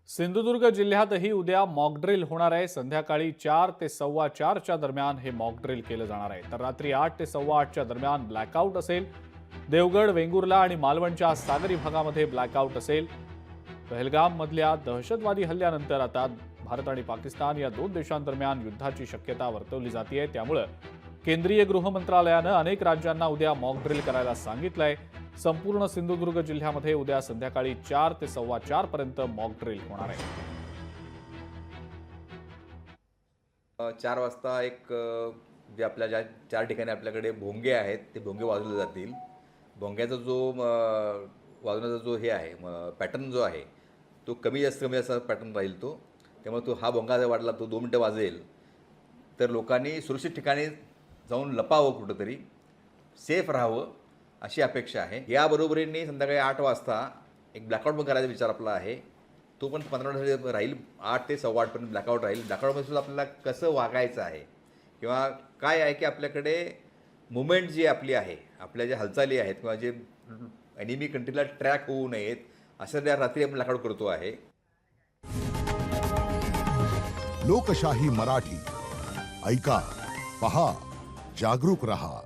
सिंधुदुर्ग जिल्ह्यातही उद्या मॉकड्रिल होणार आहे। संध्याकाळी 4 ते 4:15च्या दरम्यान हे मॉकड्रिल केलं जाणार आहे। तर रात्री 8 ते 8:15च्या दरम्यान ब्लॅकआउट असेल। देवगड, वेंगुर्ला आणि मालवणच्या सागरी भागामध्ये ब्लॅकआउट असेल। पहलगाम मधल्या दहशतवादी हल्ल्यानंतर आता भारत आणि पाकिस्तान या दोन देशांदरम्यान युद्धाची शक्यता वर्तवली जाते। त्यामुळे केंद्रीय गृह मंत्रालयानं अनेक राज्यांना उद्या मॉकड्रिल करायला सांगितलंय। संपूर्ण सिंधुदुर्ग जिल्ह्यामध्ये उद्या संध्याकाळी 4 ते 4:15 पर्यंत मॉकड्रिल होणार आहे। 4 वाजता जे आपल्या ज्या 4 ठिकाणी आपल्याकडे भोंगे आहेत ते भोंगे वाजवले जातील। भोंग्याचा जो वाजवण्याचा जो हे आहे पॅटर्न जो आहे तो कमी जास्त पॅटर्न राहील तो। त्यामुळे हा भोंगा जर वाजला तो 2 मिनिटं वाजेल तर लोकांनी सुरक्षित ठिकाणी जाऊन लपावं, कुठंतरी सेफ राहावं अशी अपेक्षा आहे। याबरोबरीने संध्याकाळी 8 वाजता एक ब्लॅकआउट पण करायचा विचार आपला आहे। तो पण 15 मिनिटांसाठी राहील। 8 ते 8:15 पर्यंत ब्लॅकआउट राहील। ब्लॅकआउटमध्ये सुद्धा आपल्याला कसं वागायचं आहे किंवा काय आहे की आपल्याकडे मुवमेंट जी आपली आहे, आपल्या ज्या हालचाली आहेत किंवा जे एनिमी कंट्रीला ट्रॅक होऊ नयेत असं त्या रात्री आपण ब्लॅकआउट करतो आहे। लोकशाही मराठी ऐका, पहा, जागरूक रहा।